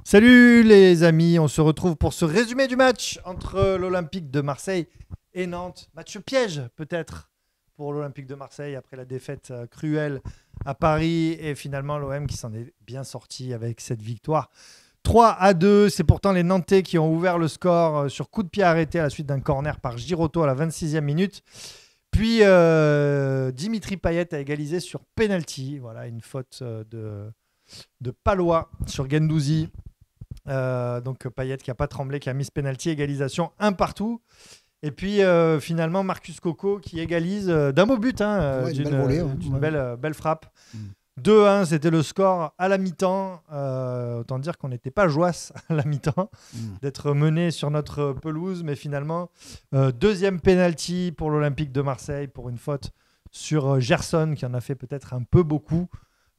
Salut les amis, on se retrouve pour ce résumé du match entre l'Olympique de Marseille et Nantes. Match piège peut-être pour l'Olympique de Marseille après la défaite cruelle à Paris et finalement l'OM qui s'en est bien sorti avec cette victoire. 3-2, c'est pourtant les Nantais qui ont ouvert le score sur coup de pied arrêté à la suite d'un corner par Giroto à la 26e minute. Puis Dimitri Payet a égalisé sur penalty. Voilà, une faute de Palois sur Guendouzi. Donc Payet qui n'a pas tremblé, qui a mis ce penalty, égalisation un partout. Et puis finalement Marcus Coco qui égalise d'un beau but, d'une belle frappe. 2-1, c'était le score à la mi-temps. Autant dire qu'on n'était pas joasse à la mi-temps d'être mené sur notre pelouse. Mais finalement, deuxième penalty pour l'Olympique de Marseille pour une faute sur Gerson qui en a fait peut-être un peu beaucoup.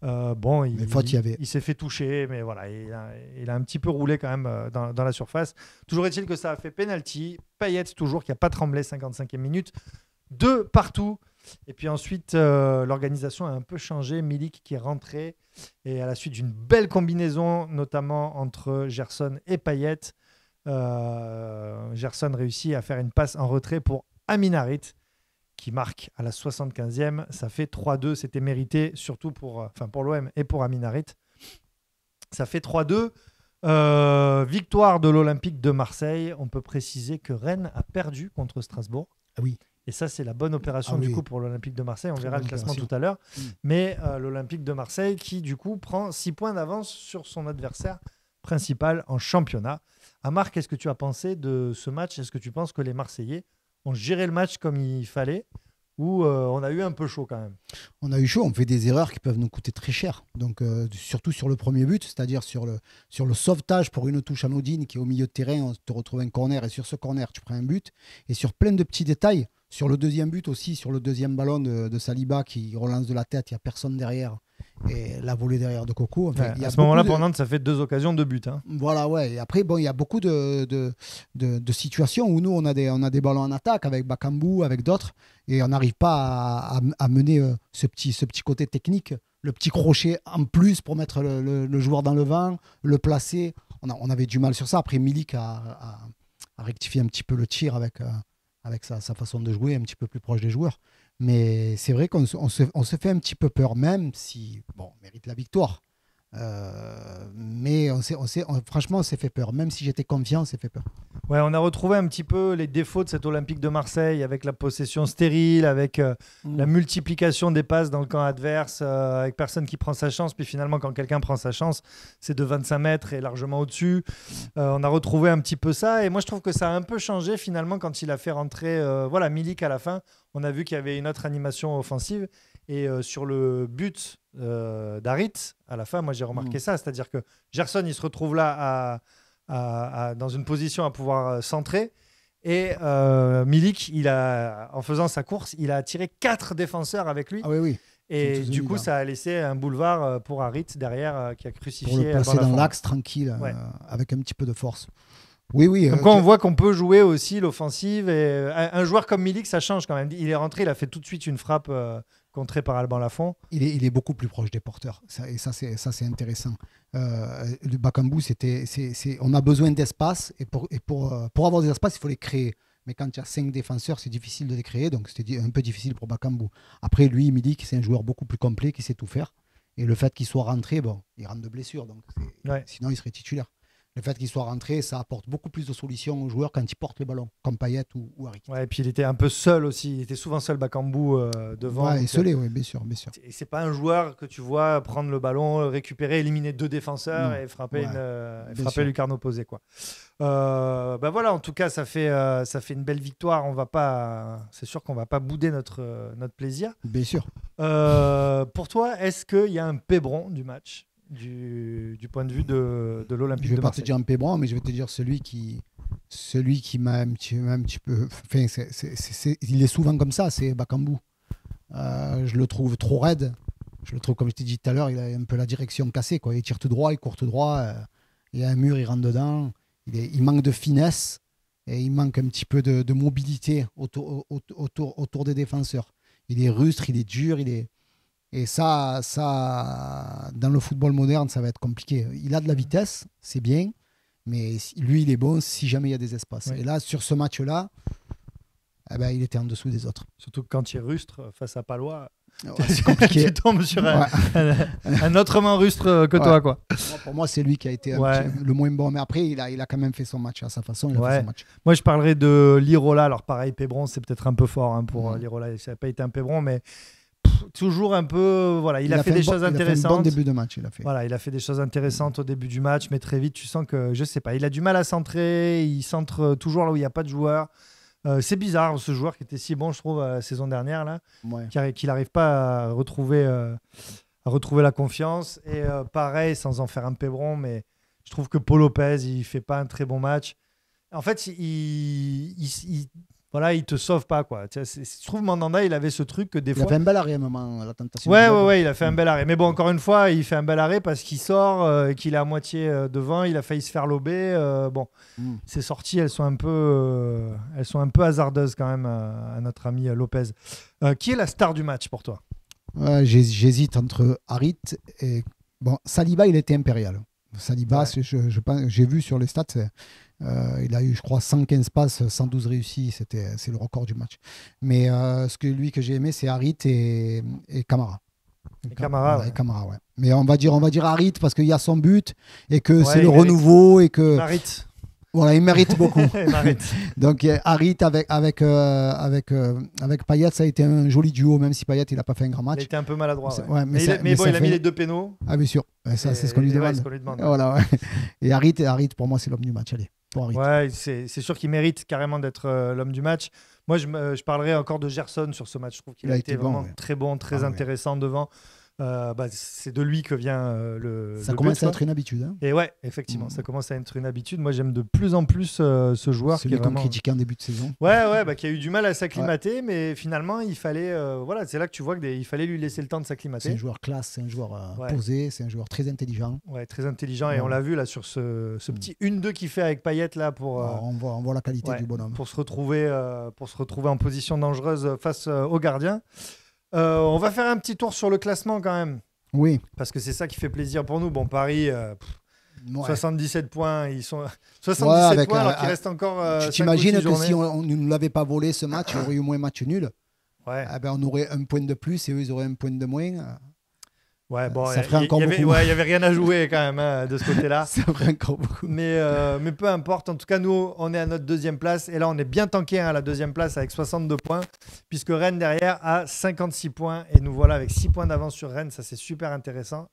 Il s'est fait toucher, mais voilà, il a un petit peu roulé quand même dans la surface. Toujours est-il que ça a fait penalty. Payet toujours qui n'a pas tremblé, 55e minute. 2 partout. Et puis ensuite, l'organisation a un peu changé. Milik qui est rentré. Et à la suite d'une belle combinaison, notamment entre Gerson et Payet, Gerson réussit à faire une passe en retrait pour Amin Harit, qui marque à la 75e. Ça fait 3-2. C'était mérité, surtout pour l'OM et pour Amin Harit. Ça fait 3-2. Victoire de l'Olympique de Marseille. On peut préciser que Rennes a perdu contre Strasbourg. Ah oui. Et ça, c'est la bonne opération coup pour l'Olympique de Marseille. On verra le classement tout à l'heure. Mais l'Olympique de Marseille qui, du coup, prend 6 points d'avance sur son adversaire principal en championnat. Amar, qu'est-ce que tu as pensé de ce match? Est-ce que tu penses que les Marseillais ont géré le match comme il fallait ou on a eu un peu chaud quand même? On a eu chaud, on fait des erreurs qui peuvent nous coûter très cher. Donc, surtout sur le premier but, c'est-à-dire sur le sauvetage pour une touche anodine qui est au milieu de terrain, on te retrouve un corner et sur ce corner, tu prends un but. Et sur plein de petits détails, sur le deuxième but aussi, sur le deuxième ballon de Saliba qui relance de la tête, il n'y a personne derrière. Et la volée derrière de Coco. Enfin, à ce moment-là, pour Nantes, ça fait 2 occasions de but. Hein. Voilà, ouais. Et après, il y a beaucoup de situations où nous, on a des ballons en attaque avec Bakambu, avec d'autres, et on n'arrive pas à mener ce petit côté technique, le petit crochet en plus pour mettre le joueur dans le vent, le placer. On avait du mal sur ça. Après, Milik a rectifié un petit peu le tir avec sa façon de jouer, un petit peu plus proche des joueurs. Mais c'est vrai qu'on se fait un petit peu peur, même si, on mérite la victoire. Mais franchement, on s'est fait peur. Même si j'étais confiant, on s'est fait peur. Ouais, on a retrouvé un petit peu les défauts de cet Olympique de Marseille avec la possession stérile, avec la multiplication des passes dans le camp adverse, avec personne qui prend sa chance. Puis finalement, quand quelqu'un prend sa chance, c'est de 25 mètres et largement au-dessus. On a retrouvé un petit peu ça. Et moi, je trouve que ça a un peu changé finalement quand il a fait rentrer Milik à la fin. On a vu qu'il y avait une autre animation offensive. Et sur le but d'Harit, à la fin, moi j'ai remarqué ça. C'est-à-dire que Gerson, il se retrouve là dans une position à pouvoir centrer. Et Milik, en faisant sa course, il a attiré 4 défenseurs avec lui. Ah oui. Et du coup, ça a laissé un boulevard pour Harit derrière qui a crucifié. Pour le placer dans l'axe tranquille, avec un petit peu de force. Oui. Comme quoi, on voit qu'on peut jouer aussi l'offensive. Et un joueur comme Milik, ça change quand même. Il est rentré, il a fait tout de suite une frappe contrée par Alban Lafont. Il est beaucoup plus proche des porteurs. Et ça, c'est intéressant. Le Bakambu, on a besoin d'espace. Et pour avoir des espaces, il faut les créer. Mais quand il y a 5 défenseurs, c'est difficile de les créer. Donc, c'était un peu difficile pour Bakambu. Après, lui, Milik, c'est un joueur beaucoup plus complet qui sait tout faire. Et le fait qu'il soit rentré, il rentre de blessure. Donc sinon, il serait titulaire. Le fait qu'il soit rentré, ça apporte beaucoup plus de solutions aux joueurs quand ils portent le ballon, comme Payet ou Harit. Ouais, et puis il était un peu seul aussi. Il était souvent seul, Bakambu, devant. Ouais, isolé, oui, bien sûr. Et c'est pas un joueur que tu vois prendre le ballon, récupérer, éliminer 2 défenseurs et frapper lucarne opposée, quoi. Voilà, en tout cas, ça fait une belle victoire. C'est sûr qu'on va pas bouder notre plaisir. Bien sûr. Pour toi, est-ce qu'il y a un pébron du match? Du point de vue de l'Olympique de Marseille. Je vais pas te dire un pébron, mais je vais te dire celui qui m'a un petit peu... Enfin, il est souvent comme ça, c'est Bakambu. Je le trouve trop raide. Je le trouve, comme je t'ai dit tout à l'heure, il a un peu la direction cassée, quoi. Il tire tout droit, il court tout droit. Il y a un mur, il rentre dedans. Il manque de finesse et il manque un petit peu de mobilité autour des défenseurs. Il est rustre, il est dur, Et ça, dans le football moderne, ça va être compliqué. Il a de la vitesse, c'est bien, mais lui, il est bon si jamais il y a des espaces. Oui. Et là, sur ce match-là, eh ben, il était en dessous des autres. Surtout que quand tu es rustre face à Palois, Ouais, c'est compliqué. tu tombes sur Ouais. un autrement rustre que toi, quoi. Pour moi, c'est lui qui a été le moins bon. Mais après, il a quand même fait son match à sa façon. Il a fait son match. Moi, je parlerai de Lirola. Alors, pareil, Pébron, c'est peut-être un peu fort hein, pour Lirola. Ça n'a pas été un Pébron, mais toujours un peu. Voilà, il a fait des choses intéressantes. Il a fait un bon début de match. Voilà, il a fait des choses intéressantes au début du match, mais très vite, tu sens que, je sais pas, il a du mal à centrer. Il centre toujours là où il n'y a pas de joueur. C'est bizarre, ce joueur qui était si bon, je trouve, la saison dernière, là, qu'il n'arrive pas à retrouver la confiance. Et pareil, sans en faire un Pébron, mais je trouve que Paul Lopez, il ne fait pas un très bon match. En fait, voilà, il te sauve pas, quoi. Je trouve Mandanda, il avait ce truc que des fois. Il a fait un bel arrêt à un moment, la tentation. Ouais, il a fait un bel arrêt. Mais bon, encore une fois, il fait un bel arrêt parce qu'il sort, qu'il est à moitié devant, il a failli se faire lober. Ces sorties, elles sont un peu hasardeuses quand même à notre ami Lopez. Qui est la star du match pour toi? J'hésite entre Harit et. Bon, Saliba, il était impérial. Saliba, j'ai vu sur les stats, il a eu, je crois, 115 passes, 112 réussies. C'est le record du match. Mais lui que j'ai aimé, c'est Harit et Camara. Camara, ouais. Camara, ouais. Mais on va dire Harit parce qu'il y a son but et que c'est le renouveau et que. Harit. Voilà, il mérite beaucoup. Il Donc Harit avec Payet, ça a été un joli duo, même si Payet il n'a pas fait un grand match. Il était un peu maladroit. Ouais. Mais il a mis les 2 pénaux. Ah bien sûr, ça c'est ce qu'on lui demande. Voilà, ouais. Et Harit, pour moi c'est l'homme du match. Allez, pour Harit. Ouais, c'est sûr qu'il mérite carrément d'être l'homme du match. Moi, je parlerai encore de Gerson sur ce match. Je trouve qu'il a été vraiment très bon, très intéressant devant. C'est de lui que vient ça commence à être une habitude. Hein. Et ouais, effectivement, ça commence à être une habitude. Moi, j'aime de plus en plus ce joueur. Celui qu'on critiquait en début de saison. Ouais, qui a eu du mal à s'acclimater, mais finalement, il fallait. C'est là que tu vois qu'il fallait lui laisser le temps de s'acclimater. C'est un joueur classe, c'est un joueur posé, c'est un joueur très intelligent. Ouais, très intelligent. Et on l'a vu là sur ce petit 1-2 qu'il fait avec Payet là pour. On voit la qualité du bonhomme. Pour se retrouver en position dangereuse face au gardien. On va faire un petit tour sur le classement quand même. Oui. Parce que c'est ça qui fait plaisir pour nous. Bon, Paris, 77 points. Ils sont 77 points alors qu'il reste encore. Tu t'imagines que si on ne nous l'avait pas volé ce match, il y aurait eu moins match nul. Ouais. On aurait un point de plus et eux, ils auraient un point de moins. Ouais, bon, ça ferait encore beaucoup. Il y avait rien à jouer quand même hein, de ce côté-là. Ça ferait encore beaucoup. Mais peu importe. En tout cas, nous, on est à notre 2e place. Et là, on est bien tanké à la 2e place avec 62 points. Puisque Rennes, derrière, a 56 points. Et nous voilà avec 6 points d'avance sur Rennes. Ça, c'est super intéressant.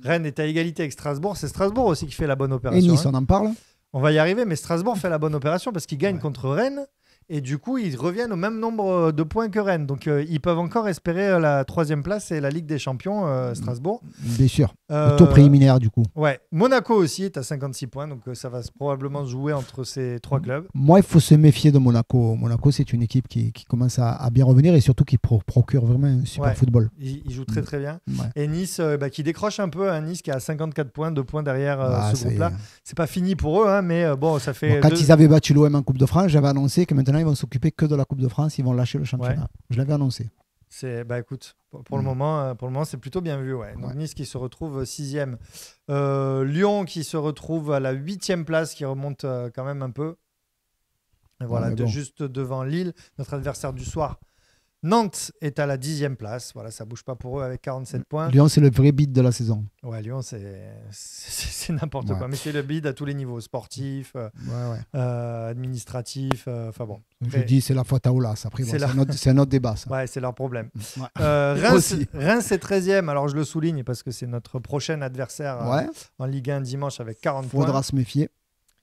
Rennes est à égalité avec Strasbourg. C'est Strasbourg aussi qui fait la bonne opération. Et Nice, on en parle? On va y arriver. Mais Strasbourg fait la bonne opération parce qu'il gagne contre Rennes. Et du coup, ils reviennent au même nombre de points que Rennes. Donc, ils peuvent encore espérer la 3e place et la Ligue des Champions, Strasbourg. Bien sûr. Le tour préliminaire, du coup. Ouais. Monaco aussi est à 56 points. Donc, ça va probablement se jouer entre ces 3 clubs. Moi, il faut se méfier de Monaco. Monaco, c'est une équipe qui commence à bien revenir et surtout qui procure vraiment un super football. Il joue très, très bien. Ouais. Et Nice, qui décroche un peu. Nice qui a 54 points, 2 points derrière ce groupe-là. C'est pas fini pour eux, hein, mais bon, ça fait. Quand ils avaient battu l'OM en Coupe de France, j'avais annoncé que maintenant, ils vont s'occuper que de la Coupe de France, ils vont lâcher le championnat. Je l'avais annoncé. Écoute, pour le moment, c'est plutôt bien vu. Ouais. Donc Nice qui se retrouve 6e. Lyon qui se retrouve à la 8e place, qui remonte quand même un peu. Et voilà, juste devant Lille, notre adversaire du soir. Nantes est à la 10e place. Voilà, ça bouge pas pour eux avec 47 points. Lyon, c'est le vrai bid de la saison. Ouais, Lyon, c'est n'importe quoi. Mais c'est le bid à tous les niveaux, sportif, administratif. Enfin bon. Je dis, c'est la faute à Aulas. Après, c'est un autre débat. Ça. Ouais, c'est leur problème. Reims est 13e. Alors, je le souligne parce que c'est notre prochain adversaire en Ligue 1 dimanche avec 40 points. Faudra se méfier.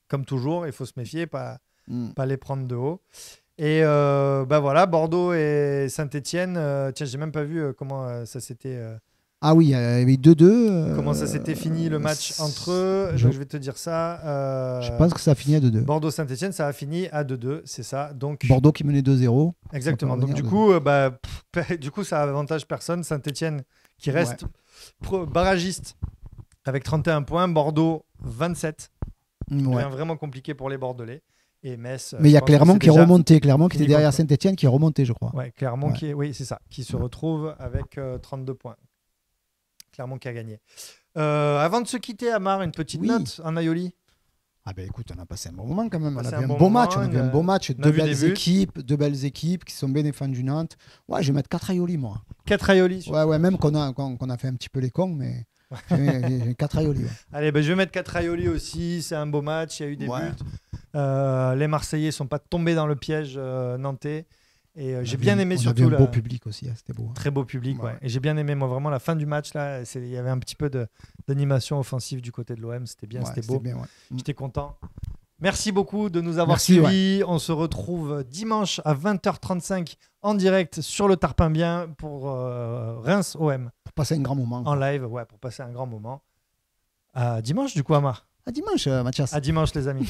Comme toujours, il faut se méfier, pas les prendre de haut. Et voilà, Bordeaux et Saint-Etienne. Tiens, j'ai même pas vu comment ça s'était. Ah oui, il y avait 2-2. Comment ça s'était fini le match entre eux. Je vais te dire ça. Je pense que ça a fini à 2-2. Bordeaux-Saint-Etienne, ça a fini à 2-2, c'est ça. Donc, Bordeaux qui menait 2-0. Exactement. Donc du coup, ça avantage personne. Saint-Etienne qui reste barragiste avec 31 points. Bordeaux, 27. C'est vraiment compliqué pour les Bordelais. Et Metz, mais il y a Clermont qui est remonté, Clermont qui était derrière Saint-Etienne qui est remonté, je crois. Ouais, Clermont qui se retrouve avec 32 points. Clermont qui a gagné. Avant de se quitter, Amar, une petite note en Aioli. Ah ben écoute, on a passé un bon moment quand même. On Passé a un vu un bon beau moment, match. On a vu un beau match. on a vu Deux belles équipes qui sont bien défendues Nantes. Ouais, je vais mettre 4 Aioli, moi. 4 Aioli. Ouais, même qu'on a fait un petit peu les cons, mais j'ai 4 Aioli. Ouais. Allez, je vais mettre 4 Aioli aussi. C'est un beau match. Il y a eu des buts. Les Marseillais ne sont pas tombés dans le piège nantais. Et j'ai bien aimé surtout. On avait un beau public aussi, c'était beau. Hein. Très beau public, ouais. Et j'ai bien aimé, moi, vraiment la fin du match. Là, il y avait un petit peu d'animation offensive du côté de l'OM. C'était bien, c'était beau. Bien, J'étais content. Merci beaucoup de nous avoir suivis. On se retrouve dimanche à 20h35 en direct sur le Tarpin Bien pour Reims OM. Pour passer un grand moment. En live, ouais, pour passer un grand moment. À dimanche, du coup, Amar. À dimanche, Mathias. À dimanche, les amis.